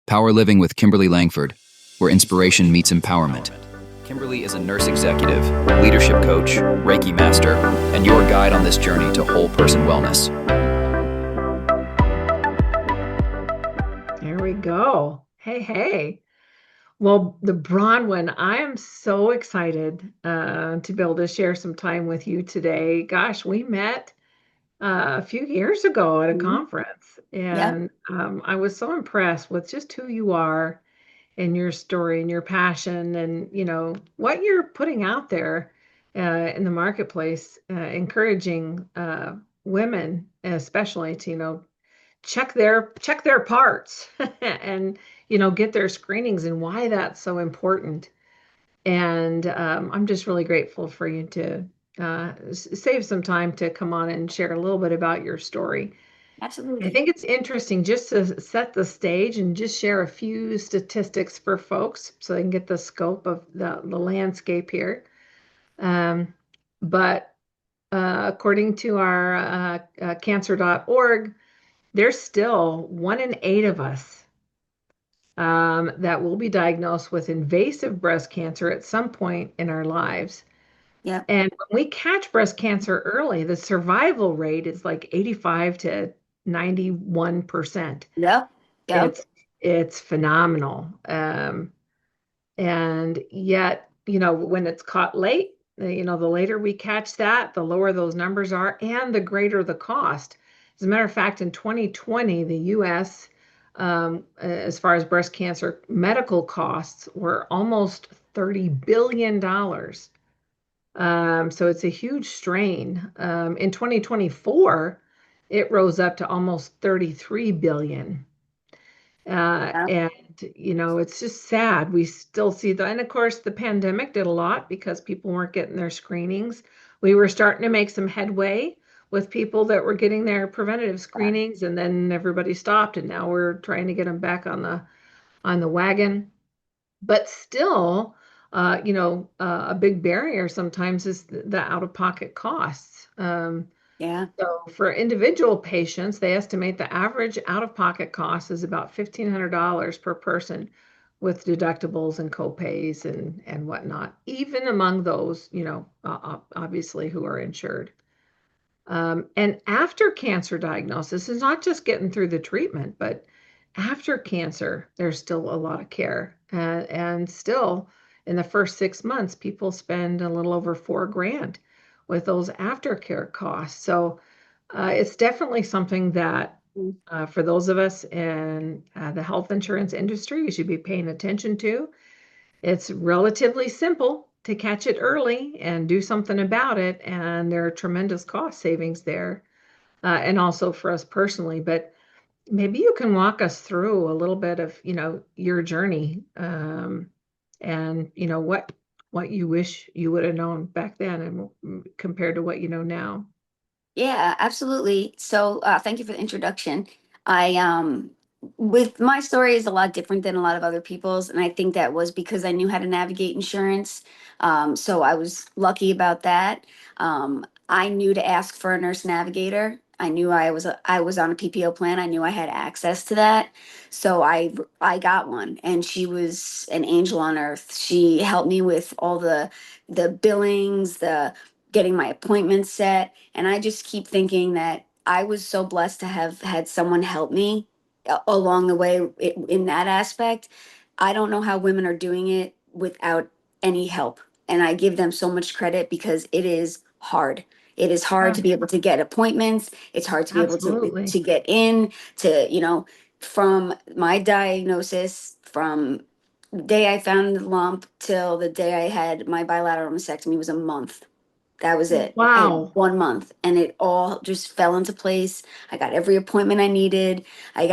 Power Living with Kimberly Langford, where inspiration meets empowerment. Kimberly is a nurse executive, leadership coach, Reiki master, and your guide on this journey to whole person wellness. There we go. Hey. Well, the Bronwyn, I am so excited to be able to share some time with you today. Gosh, we met a few years ago at a Mhm. conference, Yep. and I was so impressed with just who you are and your story and your passion and, what you're putting out there in the marketplace, encouraging women especially to, check their parts and get their screenings and why that's so important. And I'm just really grateful for you to save some time to come on and share a little bit about your story. I Absolutely. think it's interesting just to set the stage and just share a few statistics for folks so they can get the scope of the landscape here. Um, but according to our cancer.org, there's still 1 in 8 of us that will be diagnosed with invasive breast cancer at some point in our lives. Yep. And when we catch breast cancer early, the survival rate is like 85 to 91%. Yep. Yep. It's it's phenomenal. And yet, when it's caught late, the later we catch that, the lower those numbers are and the greater the cost. As a matter of fact, in 2020, the US, as far as breast cancer medical costs, were almost $30 billion. So it's a huge strain. In 2024, it rose up to almost 33 billion. Yep. And it's just sad. We still see that. And of course, the pandemic did a lot because people weren't getting their screenings. We were starting to make some headway with people that were getting their preventative screenings, and then everybody stopped, and now we're trying to get them back on the wagon. But still, a big barrier sometimes is the out-of-pocket costs. Yeah. So for individual patients, they estimate the average out-of-pocket cost is about $1,500 per person with deductibles and copays and whatnot, even among those, obviously who are insured. And after cancer diagnosis is not just getting through the treatment, but after cancer, there's still a lot of care. And still, in the first 6 months, people spend a little over 4 grand with those aftercare costs. So it's definitely something that Mm. for those of us in the health insurance industry, we should be paying attention to. It's relatively simple to catch it early and do something about it, and there are tremendous cost savings there, and also for us personally. But maybe you can walk us through a little bit of, your journey, and what you wish you would have known back then and compared to what you know now. Yeah, absolutely. So, thank you for the introduction. I with my story is a lot different than a lot of other people's, and I think that was because I knew how to navigate insurance. So I was lucky about that. I knew to ask for a nurse navigator. I knew I was on a PPO plan. I knew I had access to that. So I got one, and she was an angel on earth. She helped me with all the billings, the getting my appointments set. And I just keep thinking that I was so blessed to have had someone help me along the way in that aspect. I don't know how women are doing it without any help. And I give them so much credit because it is hard. It is hard Yeah, to be able to get appointments. It's hard to be able absolutely. to get in to, from my diagnosis, from the day I found the lump till the day I had my bilateral mastectomy was a month. That was it. And Wow. 1 month. And it all just fell into place. I got every appointment I needed.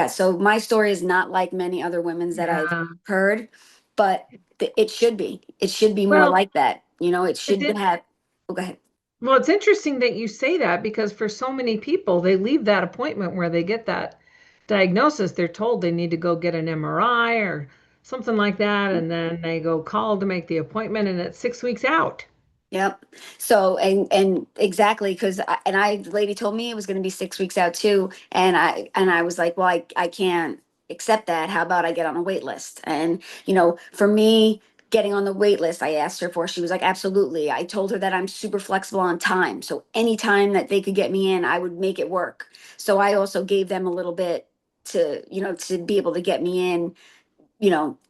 So my story is not like many other women's that I've Yeah. heard, but it should be. It should be more Well, like that. It it should did. have, oh, go ahead. Well, it's interesting that you say that because for so many people, they leave that appointment where they get that diagnosis. They're told they need to go get an MRI or something like that, and then they go call to make the appointment, and it's 6 weeks out. Yep. So and exactly because the lady told me it was going to be 6 weeks out too, and I was like, well, I can't. accept that. How about I get on a wait list? And, for me, getting on the wait list, I asked her for, she was like, absolutely. I told her that I'm super flexible on time. So any time that they could get me in, I would make it work. So I also gave them a little bit to be able to get me in,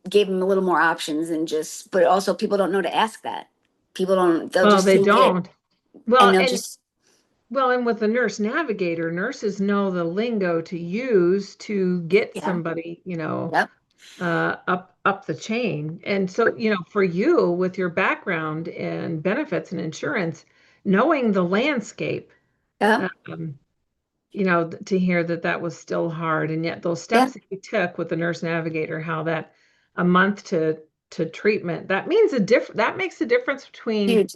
gave them a little more options and just, but also people don't know to ask that. People don't, they'll Well, just they take it don't. Well, and they'll and just, well, and with the nurse navigator, nurses know the lingo to use to get yeah, somebody, yep, up the chain. And so, for you with your background in benefits and insurance, knowing the landscape, yep, um, to hear that that was still hard, and yet those yep, steps that you took with the nurse navigator, how that a month to treatment, that means that makes a difference between huge.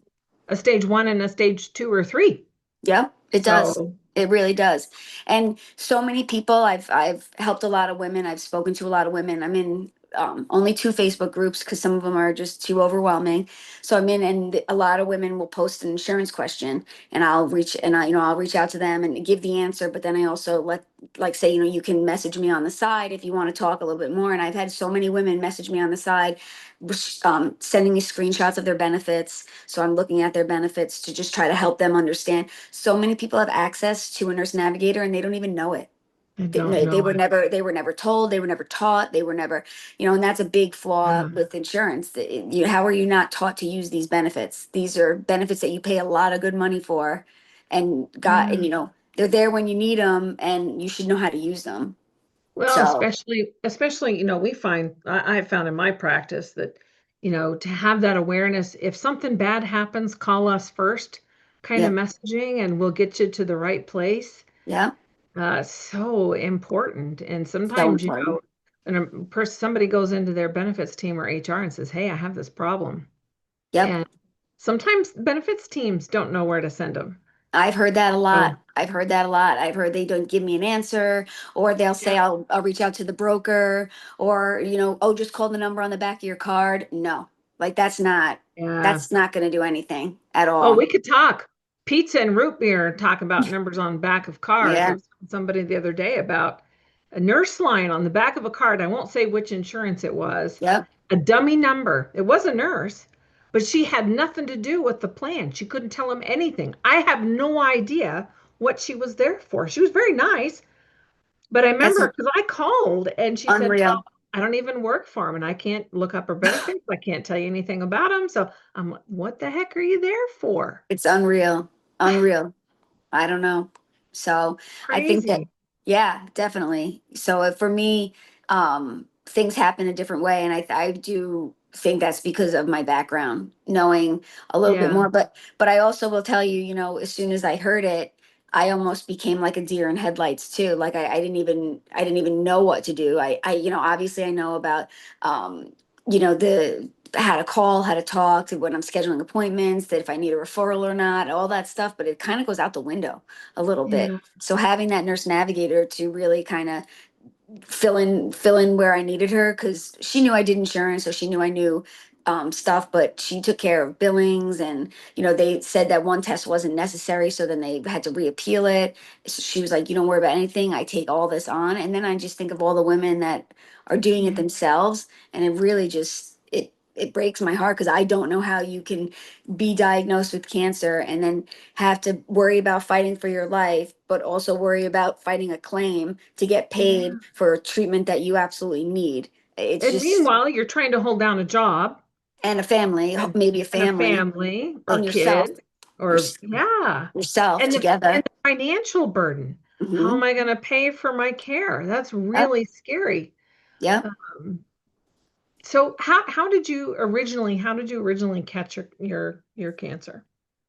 a stage 1 and a stage 2 or 3. Yeah, it does. So, It really does. And so many people, I've helped a lot of women. I've spoken to a lot of women. I'm in only 2 Facebook groups because some of them are just too overwhelming. So I'm in, and a lot of women will post an insurance question, and I'll reach out to them and give the answer. But then I also like say, you can message me on the side if you want to talk a little bit more. And I've had so many women message me on the side, sending me screenshots of their benefits. So I'm looking at their benefits to just try to help them understand. So many people have access to a nurse navigator and they don't even know it. I They, don't no, know it. they were never told, they were never taught, they were never, and that's a big flaw Yeah. with insurance. How are you not taught to use these benefits? These are benefits that you pay a lot of good money for, and Yeah. they're there when you need them, and you should know how to use them. Well, So, especially, we find, I've found in my practice that, to have that awareness, if something bad happens, call us first, kind of yep, messaging, and we'll get you to the right place. yep, So important. And so sometimes, important. when somebody goes into their benefits team or HR and says, "Hey, I have this problem," Yep. and sometimes benefits teams don't know where to send them. I've heard that a So, lot. I've heard that a lot. I've heard they don't give me an answer, or they'll yeah, say I'll reach out to the broker, or oh, just call the number on the back of your card. No, like yeah. that's not going to do anything at Oh, all. we could talk pizza and root beer and talk about numbers on the back of cars. I Yeah. was talking to somebody the other day about a nurse line on the back of a card. I won't say which insurance it was, Yep. a dummy number. It was a nurse, but she had nothing to do with the plan. She couldn't tell him anything. I have no idea what she was there for. She was very nice, but I That's remember because I called and she said, "Well, unreal. I don't even work for him and I can't look up her benefits. I can't tell you anything about him." So I'm like, "What the heck are you there for?" It's unreal. Unreal. I don't know. So I think that, Crazy. yeah, definitely. So for me, things happen a different way, and I do think that's because of my background, knowing a little bit Yeah. more. But I also will tell you, as soon as I heard it, I almost became like a deer in headlights too. Like I didn't even know what to do. Obviously I know about, the how to call, how to talk to when I'm scheduling appointments, that if I need a referral or not, all that stuff, but it kind of goes out the window a little bit. Yeah. So having that nurse navigator to really kind of fill in where I needed her, because she knew I did insurance, so she knew I knew stuff, but she took care of billings, and they said that one test wasn't necessary, so then they had to reappeal it. So she was like, "You don't worry about anything. I take all this on," and then I just think of all the women that are doing it Yeah. themselves, and it really just it breaks my heart because I don't know how you can be diagnosed with cancer and then have to worry about fighting for your life, but also worry about fighting a claim to get paid Yeah. for a treatment that you absolutely need. It's And just, meanwhile, you're trying to hold down a job and a family, and maybe a and a family, family or and yourself, kids your, or yeah. yourself And together. the financial burden. How Hmm. am I going to pay for my care? That's Yep. really scary. Yep. Um, so how did you originally catch your cancer?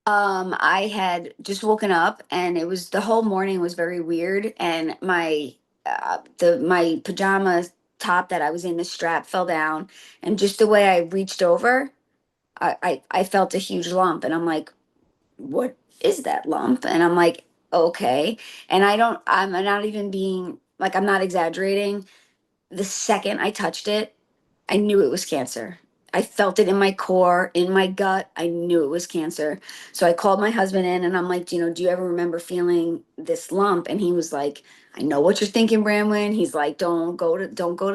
I had just woken up and the whole morning was very weird, and my pajama top that I was in, the strap fell down, and just the way I reached over, I felt a huge lump, and I'm like, what is that lump? And I'm like, okay. And I'm not even being like, I'm not exaggerating. The second I touched it, I knew it was cancer. I felt it in my core, in my gut. I knew it was cancer. So I called my husband in and I'm like, do you ever remember feeling this lump? And he was like, I know what you're thinking, Bramwin. He's like, don't go to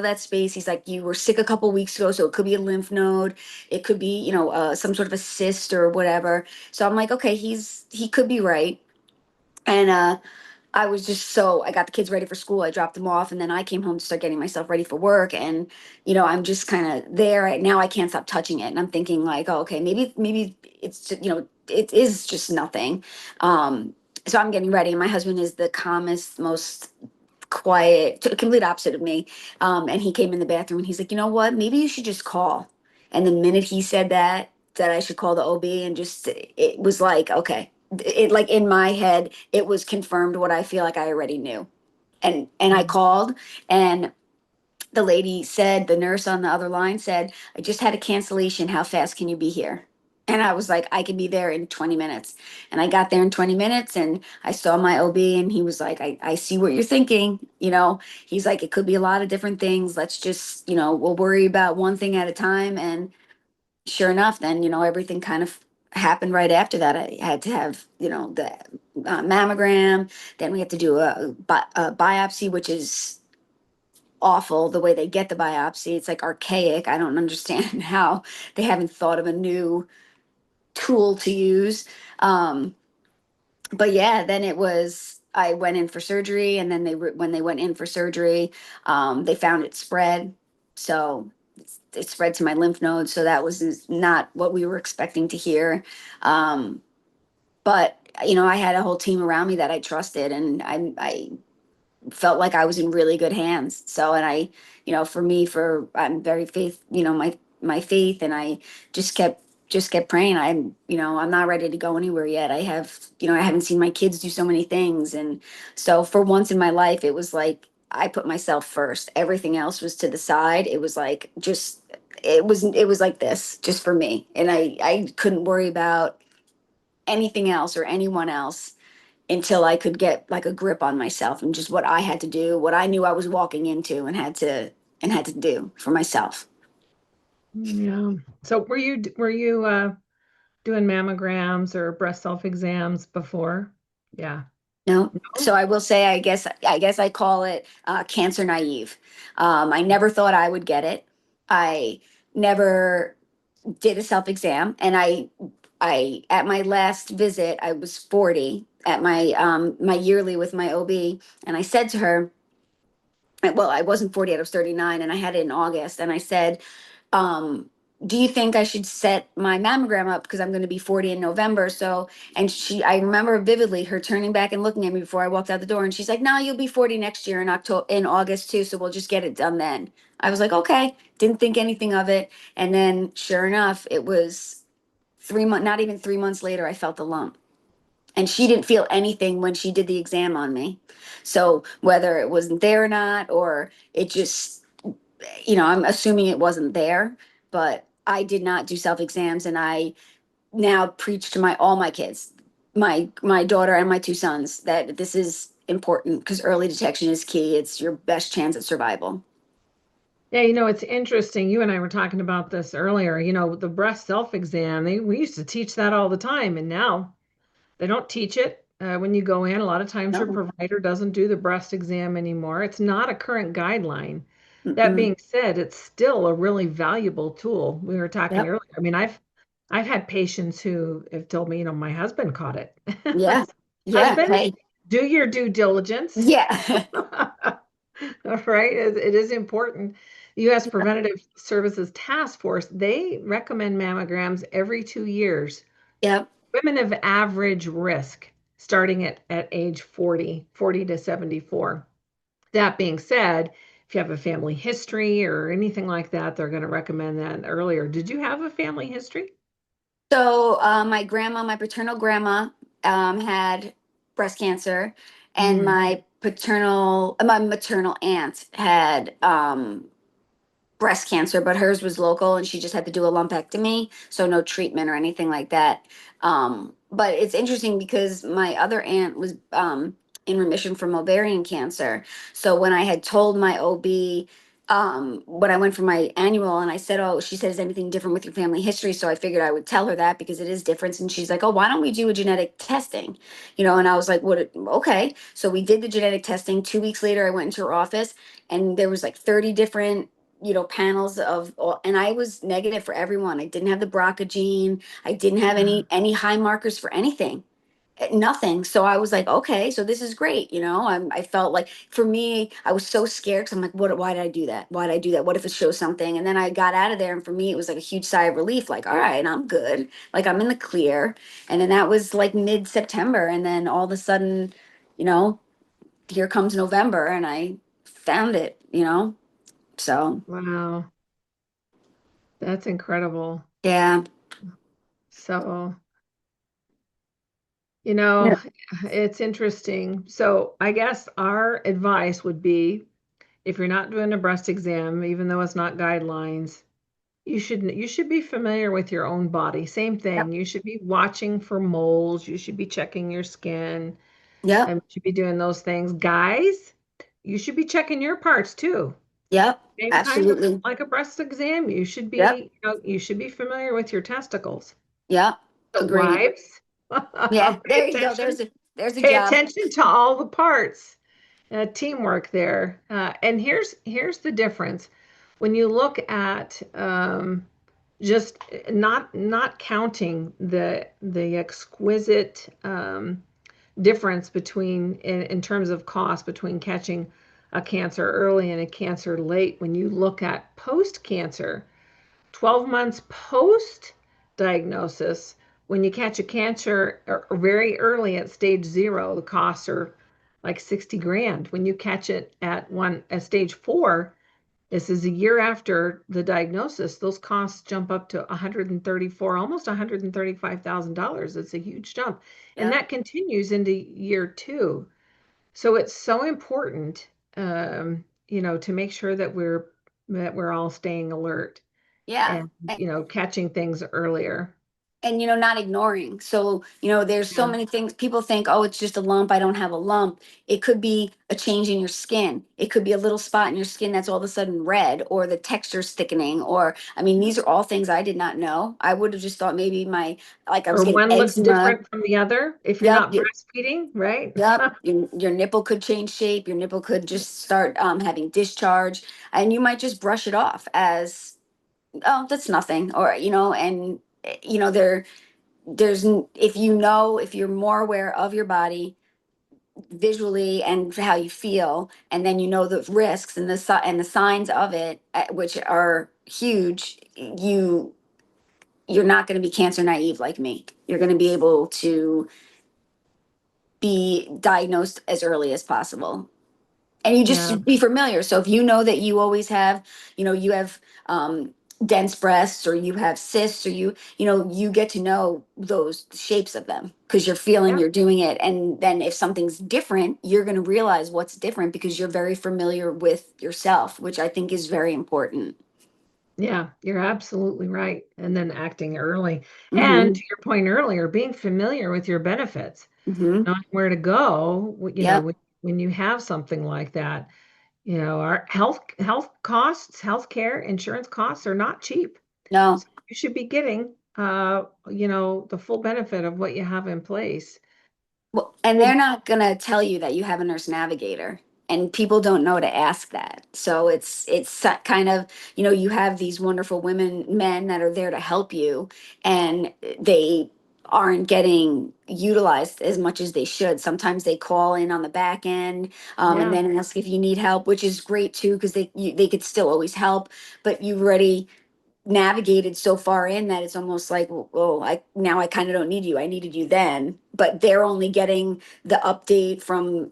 that space. He's like, you were sick a couple weeks ago, so it could be a lymph node, it could be, some sort of a cyst or whatever. So I'm like, okay, he could be right. And I was just I got the kids ready for school. I dropped them off, and then I came home to start getting myself ready for work. And I'm just kind of there right now. I can't stop touching it, and I'm thinking like, oh, okay, maybe it's just, it is just nothing. So I'm getting ready, and my husband is the calmest, most quiet, complete opposite of me. And he came in the bathroom, and he's like, you know what? Maybe you should just call. And the minute he said that I should call the OB, and just it was like, okay, it like in my head it was confirmed what I feel like I already knew. And I called, and the nurse on the other line said, I just had a cancellation, how fast can you be here? And I was like, I can be there in 20 minutes. And I got there in 20 minutes, and I saw my OB, and he was like, I see what you're thinking. He's like, it could be a lot of different things. Let's just, we'll worry about one thing at a time. And sure enough, then everything kind of happened right after that. I had to have the mammogram. Then we had to do a biopsy, which is awful the way they get the biopsy. It's like archaic. I don't understand how they haven't thought of a new tool to use. Um, but yeah, then I went in for surgery, and then when they went in for surgery, they found it spread. So it spread to my lymph nodes. So that was not what we were expecting to hear. Um, but I had a whole team around me that I trusted, and I felt like I was in really good hands. So, and for me, I'm very my faith, and I just kept praying. I'm not ready to go anywhere yet. I haven't seen my kids do so many things. And so for once in my life, it was like, I put myself first. Everything else was to the side. It was like, it was like this just for me. And I couldn't worry about anything else or anyone else until I could get like a grip on myself and just what I had to do, what I knew I was walking into, and had to do for myself. Yeah. So were you doing mammograms or breast self exams before? Yeah. No. No? So I will say, I guess I call it cancer naive. I never thought I would get it. I never did a self exam, and I at my last visit I was 40 at my yearly with my OB, and I said to her, well, I wasn't 40 I was 39, and I had it in August, and I said, um, do you think I should set my mammogram up because I'm going to be 40 in November? So, and I remember vividly her turning back and looking at me before I walked out the door. And she's like, no, you'll be 40 next year in August too. So we'll just get it done then. I was like, okay, didn't think anything of it. And then sure enough, it was 3 months, not even 3 months later, I felt the lump. And she didn't feel anything when she did the exam on me. So whether it wasn't there or not, or it just, I'm assuming it wasn't there, but I did not do self exams, and I now preach to all my kids, my daughter and my two sons, that this is important because early detection is key. It's your best chance at survival. Yeah, it's interesting. You and I were talking about this earlier. The breast self exam, we used to teach that all the time, and now they don't teach it when you go in. A lot of times your No. provider doesn't do the breast exam anymore. It's not a current guideline. That Mm-mm. being said, it's still a really valuable tool. We were talking Yep. earlier. I mean, I've had patients who have told me, my husband caught it. Yeah. Yeah. Husband, Hey. do your due diligence. Yeah. Right? It is important. The U.S. Preventative Services Task Force, they recommend mammograms every 2 years. Yep. Women of average risk starting at age 40 to 74. That being said, if you have a family history or anything like that, they're going to recommend that earlier. Did you have a family history? So my paternal grandma, had breast cancer, and Mm. my maternal aunt had breast cancer, but hers was local, and she just had to do a lumpectomy, so no treatment or anything like that. But it's interesting because my other aunt was in remission from ovarian cancer. So when I had told my OB when I went for my annual, and I said, "Oh," she said, "Is anything different with your family history?" So I figured I would tell her that because it is different. And she's like, "Oh, why don't we do a genetic testing?" And I was like, "What? Okay." So we did the genetic testing. 2 weeks later, I went into her office, and there was like 30 different, panels of, and I was negative for everyone. I didn't have the BRCA gene. I didn't have any high markers for anything. Nothing. So I was like, okay, so this is great. I felt like, for me, I was so scared because I'm like, why did I do that? Why did I do that? What if it shows something? And then I got out of there. And for me, it was like a huge sigh of relief. Like, all right, I'm good. Like, I'm in the clear. And then that was like mid-September. And then all of a sudden, you know, here comes November and I found it. So Wow, that's incredible. yeah. So, Yeah. it's interesting. So, I guess our advice would be if you're not doing a breast exam, even though it's not guidelines, you should be familiar with your own body. Same Yep. thing. You should be watching for moles. You should be checking your skin. Yep. You should be doing those things. Guys, you should be checking your parts too. Yep. Same kind of Absolutely. like a breast exam. Yep. You should be familiar with your testicles. Yep. So Agreed. wives, Yeah. pay There you go. attention. There's a Pay job. attention to all the parts. Teamwork there. And here's the difference. When you look at just not counting the exquisite difference between in terms of cost between catching a cancer early and a cancer late. When you look at post cancer, 12 months post diagnosis, when you catch a cancer very early at stage 0, the costs are like 60 grand. When you catch it at stage 4, this is a year after the diagnosis, those costs jump up to 134, almost $135,000. It's a huge jump. And Yep. that continues into year 2. So it's so important, to make sure that we're all staying alert Yeah. and, catching things earlier. And not ignoring. So there's so Yeah. many things. People think, oh, it's just a lump, I don't have a lump. It could be a change in your skin. It could be a little spot in your skin that's all of a sudden red, or the texture's thickening, or I mean, these are all things I did not know. I would have just thought maybe I was Or getting one looks eczema. different from the other if you're Yep. not breastfeeding, right? Yep. Your nipple could change shape. Your nipple could just start having discharge, and you might just brush it off as, oh, that's nothing. Or and if you're more aware of your body visually and how you feel, and then the risks and the signs of it, which are huge. You're not going to be cancer naive like me. You're going to be able to be diagnosed as early as possible, and you Yeah. just be familiar. So if you know that you always have, you have dense breasts, or you have cysts, or you get to know those shapes of them because you're feeling, Yeah. you're doing it. And then if something's different, you're going to realize what's different because you're very familiar with yourself, which I think is very important. Yeah, you're absolutely right. And then acting early. And Mm-hmm. to your point earlier, being familiar with your benefits, Mm-hmm. knowing where to go, Yep. when you have something like that. Our health costs, healthcare insurance costs are not cheap. No. So you should be getting the full benefit of what you have in place. Well, and they're not going to tell you that you have a nurse navigator, and people don't know to ask that. So it's kind of, you have these wonderful men that are there to help you, and they aren't getting utilized as much as they should. Sometimes they call in on the back end, and Yeah. then ask if you need help, which is great too, because they could still always help, but you've already navigated so far in that it's almost like, well, I kind of don't need you. I needed you then, but they're only getting the update from,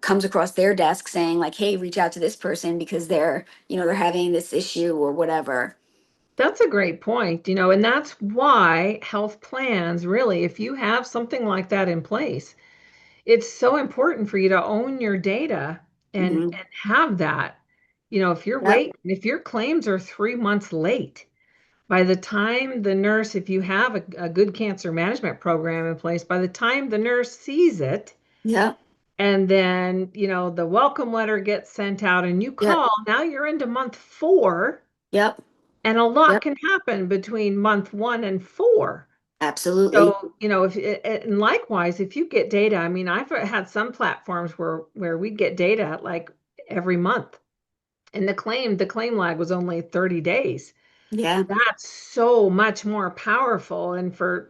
comes across their desk saying like, hey, reach out to this person because they're having this issue or whatever. That's a great point, and that's why health plans really, if you have something like that in place, it's so important for you to own your data and Hmm. and have that. Yep. If your claims are 3 months late, by the time the nurse, if you have a good cancer management program in place, by the time the nurse sees it, Yep. And then, the welcome letter gets sent out and you Yep. call. Now you're into month 4, Yep. and a lot Yep. can happen between month 1 and 4. Absolutely. So, if and likewise, if you get data, I mean, I've had some platforms where we get data like every month, and the claim lag was only 30 days. Yeah. That's so much more powerful. And for,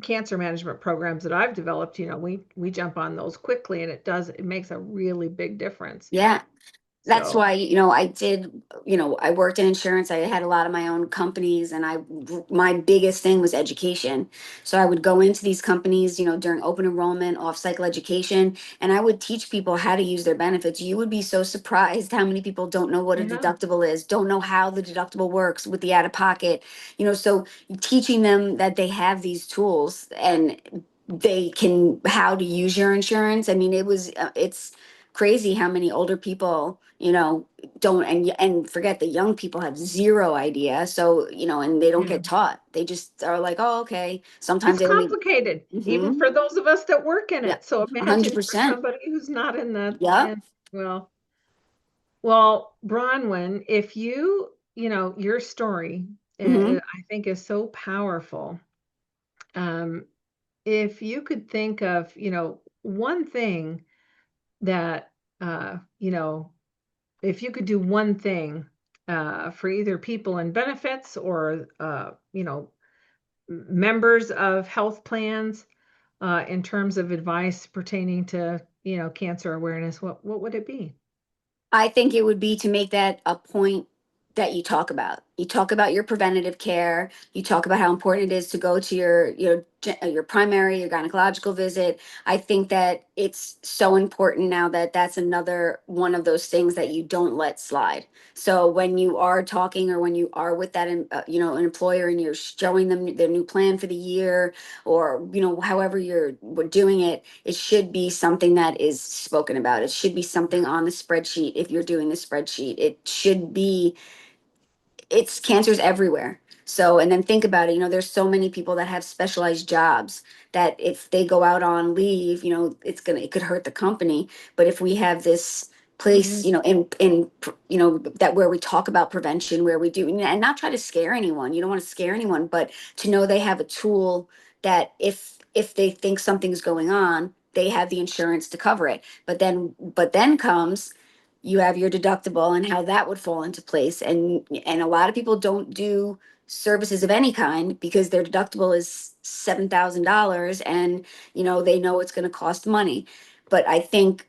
cancer management programs that I've developed, we jump on those quickly, and it makes a really big difference. Yeah. That's So, why, I did, I worked in insurance. I had a lot of my own companies, and my biggest thing was education. So I would go into these companies, during open enrollment, off cycle education, and I would teach people how to use their benefits. You would be so surprised how many people don't know what a yeah, deductible is, don't know how the deductible works with the out of pocket, so teaching them that they have these tools and they can, how to use your insurance. I mean, it's crazy how many older people, don't, and forget the young people have zero idea. So, and they don't yeah. get taught. They just are like, oh, okay. Sometimes It's they don't even. complicated, even Hmm. for those of us that work in Yeah. it. So a hundred imagine for percent. somebody who's not in Yeah. well, well, Bronwyn, if your story, Hmm. I think is so powerful. Um, if you could think of, one thing that, if you could do one thing, for either people in benefits or, members of health plans, in terms of advice pertaining to, cancer awareness, what would it be? I think it would be to make that a point that you talk about. You talk about your preventative care. You talk about how important it is to go to your primary, your gynecological visit. I think that it's so important now that that's another one of those things that you don't let slide. So when you are talking, or when you are with that, an employer, and you're showing them their new plan for the year, or however we're doing it, it should be something that is spoken about. It should be something on the spreadsheet. If you're doing the spreadsheet, it should be. It's Cancer's everywhere. So, and then think about it, there's so many people that have specialized jobs that if they go out on leave, it could hurt the company. But if we have this place, Mhm. that where we talk about prevention, where we do, and not try to scare anyone. You don't want to scare anyone, but to know they have a tool that if they think something's going on, they have the insurance to cover it. But then comes, you have your deductible and how that would fall into place. And a lot of people don't do services of any kind because their deductible is $7,000, and they know it's going to cost money. But I think,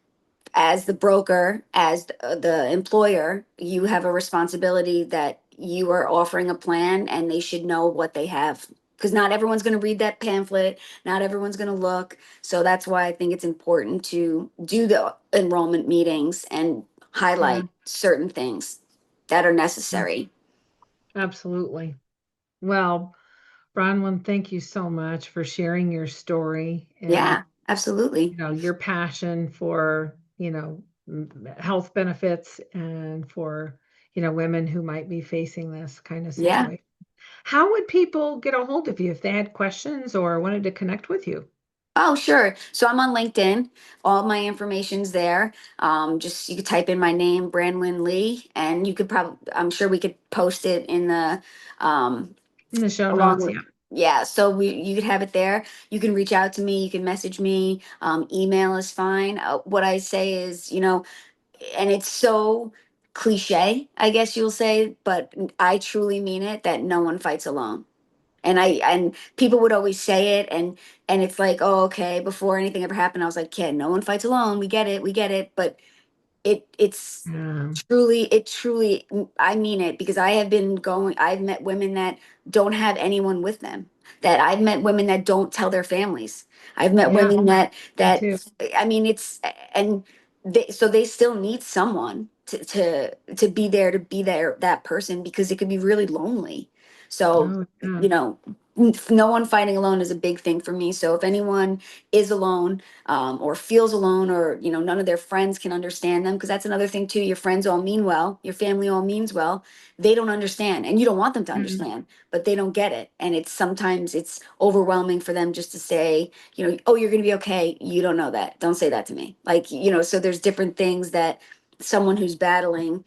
as the broker, as the employer, you have a responsibility that you are offering a plan, and they should know what they have, because not everyone's going to read that pamphlet, not everyone's going to look. So that's why I think it's important to do the enrollment meetings and Yeah, highlight certain things that are yeah, necessary. absolutely. Well, Bronwyn, thank you so much for sharing your story and, Yeah, absolutely. your passion for, health benefits, and for, women who might be facing this kind of Yeah. situation. How would people get a hold of you if they had questions or wanted to connect with you? Oh, sure. So I'm on LinkedIn. All my information's there. Just you could type in my name, Bronwyn Lee, and you could probably, I'm sure we could post it in the, um, In the show along notes, with, yeah. yeah. So you could have it there. You can reach out to me. You can message me. Email is fine. What I say is, and it's so cliche, I guess you'll say, but I truly mean it, that no one fights alone. And people would always say it, and it's like, oh, okay, before anything ever happened, I was like, yeah, no one fights alone. We get it. But it's Yeah, truly, I mean it, because I've met women that don't have anyone with them, that I've met women that don't tell their families. I've met yeah, women me too. I mean, and so they still need someone to be there, that person, because it could be really lonely. So, Oh, yeah. you know no one fighting alone is a big thing for me. So if anyone is alone, or feels alone, or none of their friends can understand them, because that's another thing too. Your friends all mean well, your family all means well. They don't understand, and you don't want them to Mhm. understand, but they don't get it. And sometimes it's overwhelming for them just to say, oh, you're going to be okay. You don't know that. Don't say that to me. Like, so there's different things that someone who's battling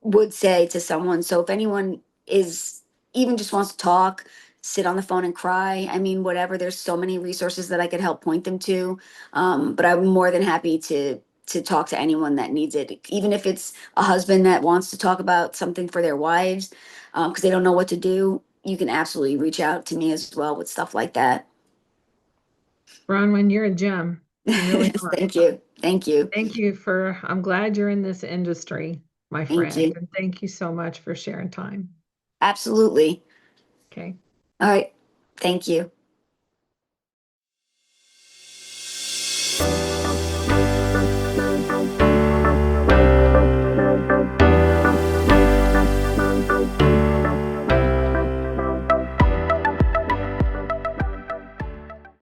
would say to someone. So if anyone is, even just wants to talk, sit on the phone and cry, I mean, whatever, there's so many resources that I could help point them to. But I'm more than happy to talk to anyone that needs it, even if it's a husband that wants to talk about something for their wives, because they don't know what to do. You can absolutely reach out to me as well with stuff like that. Bronwyn, you're a gem. You really are. Thank you. Thank you. I'm glad you're in this industry, my Thank friend. you. And thank you so much for sharing time. Absolutely. Okay. All right. Thank you.